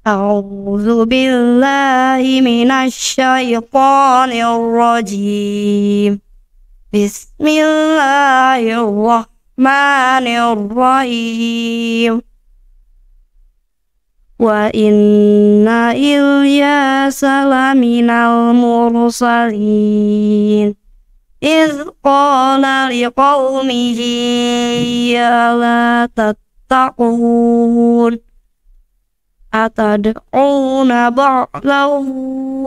أعوذ بالله من الشيطان الرجيم. بسم الله الرحمن الرحيم. وإن إلياس لمن المرسلين إذ قال لقومه ألا تتقون أتدعون بعلا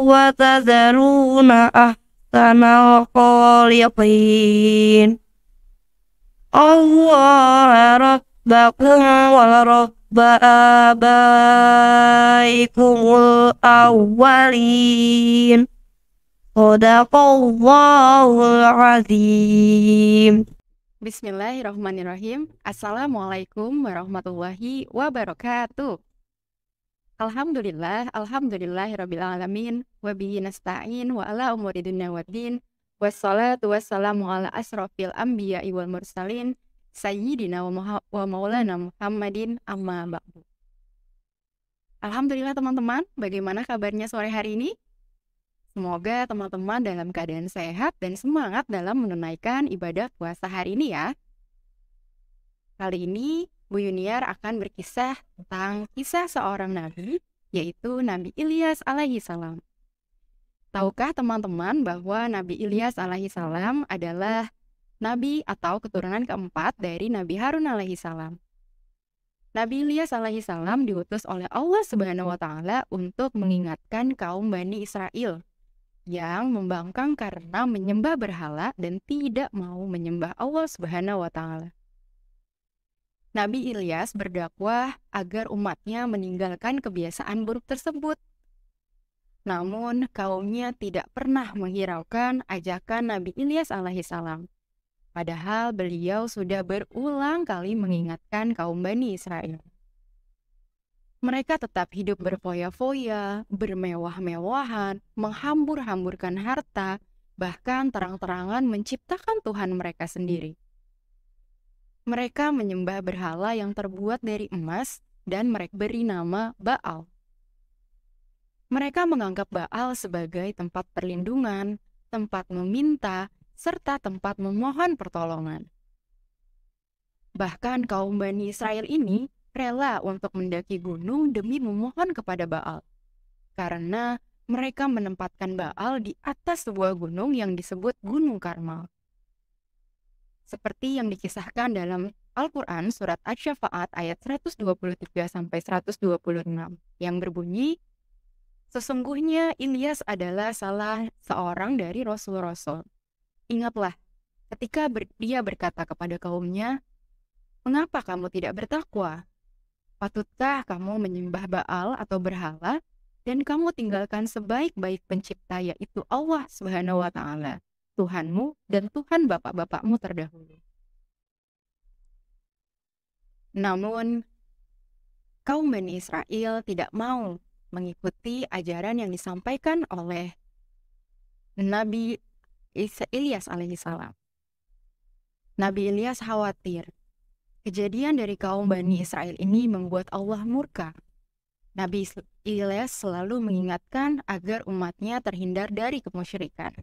وتذرون أحسن الخالقين الله ربكم ورب آبائكم الأولين صدق الله العظيم. Bismillahirrahmanirrahim. Assalamualaikum warahmatullahi wabarakatuh. Alhamdulillahirabbil alamin wa bihi nasta'in wa ala umuri dunya waddin wassalatu wassalamu ala asrofil anbiya'i wal mursalin sayyidina wa maulana Muhammadin amma ba'du. Alhamdulillah teman-teman, bagaimana kabarnya sore hari ini? Semoga teman-teman dalam keadaan sehat dan semangat dalam menunaikan ibadah puasa hari ini ya. Kali ini Bu Yuniar akan berkisah tentang kisah seorang nabi, yaitu Nabi Ilyas alaihi salam. Tahukah teman-teman bahwa Nabi Ilyas alaihi salam adalah nabi atau keturunan keempat dari Nabi Harun alaihi salam? Nabi Ilyas alaihi salam diutus oleh Allah Subhanahu wa taala untuk mengingatkan kaum Bani Israel yang membangkang karena menyembah berhala dan tidak mau menyembah Allah Subhanahu wa taala. Nabi Ilyas berdakwah agar umatnya meninggalkan kebiasaan buruk tersebut. Namun kaumnya tidak pernah menghiraukan ajakan Nabi Ilyas alaihissalam. Padahal beliau sudah berulang kali mengingatkan kaum Bani Israel. Mereka tetap hidup berfoya-foya, bermewah-mewahan, menghambur-hamburkan harta, bahkan terang-terangan menciptakan Tuhan mereka sendiri. Mereka menyembah berhala yang terbuat dari emas dan mereka beri nama Baal. Mereka menganggap Baal sebagai tempat perlindungan, tempat meminta, serta tempat memohon pertolongan. Bahkan kaum Bani Israel ini rela untuk mendaki gunung demi memohon kepada Baal, karena mereka menempatkan Baal di atas sebuah gunung yang disebut Gunung Karmel. Seperti yang dikisahkan dalam Al-Quran surat Asy-Syafa'at ayat 123-126 yang berbunyi, sesungguhnya Ilyas adalah salah seorang dari Rasul-Rasul. Ingatlah, ketika dia berkata kepada kaumnya, mengapa kamu tidak bertakwa? Patutkah kamu menyembah Baal atau berhala, dan kamu tinggalkan sebaik-baik pencipta yaitu Allah Subhanahu wa Ta'ala, Tuhanmu dan Tuhan bapak-bapakmu terdahulu. Namun, kaum Bani Israel tidak mau mengikuti ajaran yang disampaikan oleh Nabi Ilyas alaihissalam. Nabi Ilyas khawatir kejadian dari kaum Bani Israel ini membuat Allah murka. Nabi Ilyas selalu mengingatkan agar umatnya terhindar dari kemusyrikan.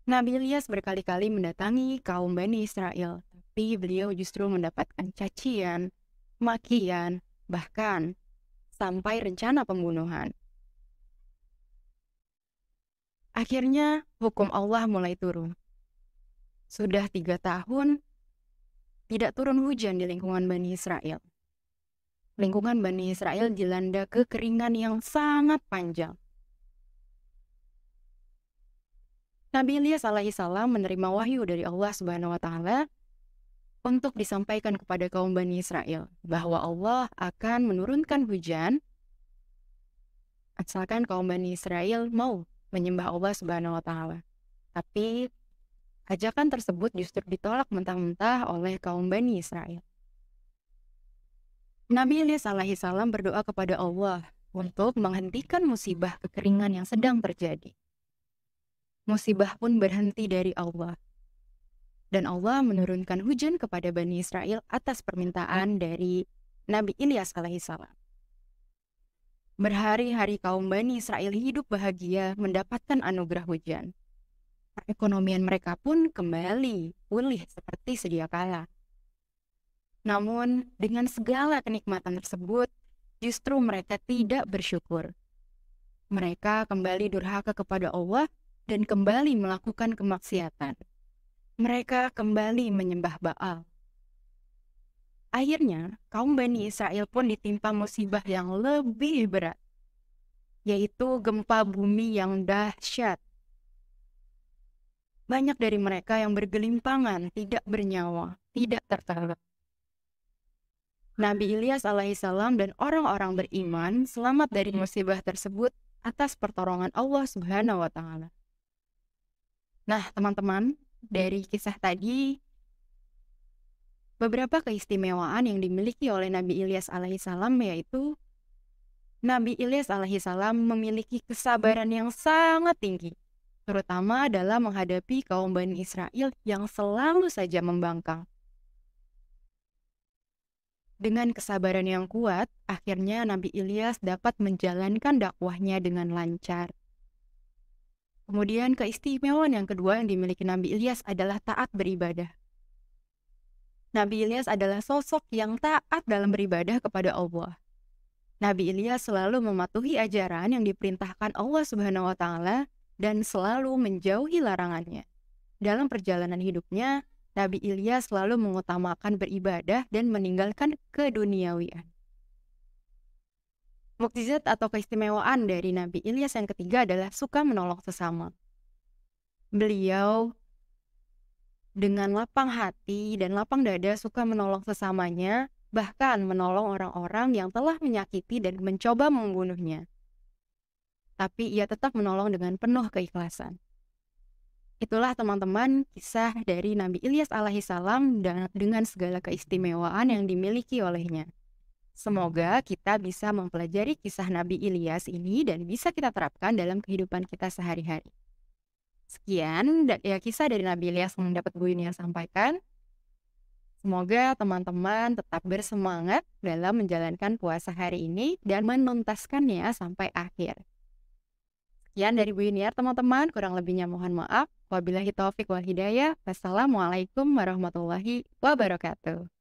Nabi Ilyas berkali-kali mendatangi kaum Bani Israel, tapi beliau justru mendapatkan cacian, makian, bahkan sampai rencana pembunuhan. Akhirnya hukum Allah mulai turun. Sudah 3 tahun tidak turun hujan di lingkungan Bani Israel. Lingkungan Bani Israel dilanda kekeringan yang sangat panjang. Nabi Ilyas alaihissalam menerima wahyu dari Allah Subhanahu wa Ta'ala untuk disampaikan kepada kaum Bani Israel bahwa Allah akan menurunkan hujan asalkan kaum Bani Israel mau menyembah Allah Subhanahu wa Ta'ala. Tapi ajakan tersebut justru ditolak mentah-mentah oleh kaum Bani Israel. Nabi Ilyas alaihissalam berdoa kepada Allah untuk menghentikan musibah kekeringan yang sedang terjadi. Musibah pun berhenti dari Allah. Dan Allah menurunkan hujan kepada Bani Israel atas permintaan dari Nabi Ilyas alaihissalam. Berhari-hari kaum Bani Israel hidup bahagia mendapatkan anugerah hujan. Perekonomian mereka pun kembali pulih seperti sedia kala. Namun, dengan segala kenikmatan tersebut, justru mereka tidak bersyukur. Mereka kembali durhaka kepada Allah dan kembali melakukan kemaksiatan. Mereka kembali menyembah Baal. Akhirnya, kaum Bani Israel pun ditimpa musibah yang lebih berat, yaitu gempa bumi yang dahsyat. Banyak dari mereka yang bergelimpangan, tidak bernyawa, tidak tertolong. Nabi Ilyas alaihissalam dan orang-orang beriman selamat dari musibah tersebut atas pertolongan Allah Subhanahu wa Ta'ala. Nah, teman-teman, dari kisah tadi, beberapa keistimewaan yang dimiliki oleh Nabi Ilyas alaihissalam yaitu Nabi Ilyas alaihissalam memiliki kesabaran yang sangat tinggi, terutama dalam menghadapi kaum Bani Israel yang selalu saja membangkang. Dengan kesabaran yang kuat, akhirnya Nabi Ilyas dapat menjalankan dakwahnya dengan lancar. Kemudian keistimewaan yang kedua yang dimiliki Nabi Ilyas adalah taat beribadah. Nabi Ilyas adalah sosok yang taat dalam beribadah kepada Allah. Nabi Ilyas selalu mematuhi ajaran yang diperintahkan Allah Subhanahu wa Ta'ala dan selalu menjauhi larangannya. Dalam perjalanan hidupnya, Nabi Ilyas selalu mengutamakan beribadah dan meninggalkan keduniawian. Mukjizat atau keistimewaan dari Nabi Ilyas yang ketiga adalah suka menolong sesama. Beliau dengan lapang hati dan lapang dada suka menolong sesamanya, bahkan menolong orang-orang yang telah menyakiti dan mencoba membunuhnya. Tapi ia tetap menolong dengan penuh keikhlasan. Itulah teman-teman kisah dari Nabi Ilyas alaihissalam dengan segala keistimewaan yang dimiliki olehnya. Semoga kita bisa mempelajari kisah Nabi Ilyas ini dan bisa kita terapkan dalam kehidupan kita sehari-hari. Sekian kisah dari Nabi Ilyas yang dapat Bu Yunia sampaikan. Semoga teman-teman tetap bersemangat dalam menjalankan puasa hari ini dan menuntaskannya sampai akhir. Sekian dari Bu Yuniar teman-teman, kurang lebihnya mohon maaf. Wabillahi taufiq wal hidayah. Wassalamualaikum warahmatullahi wabarakatuh.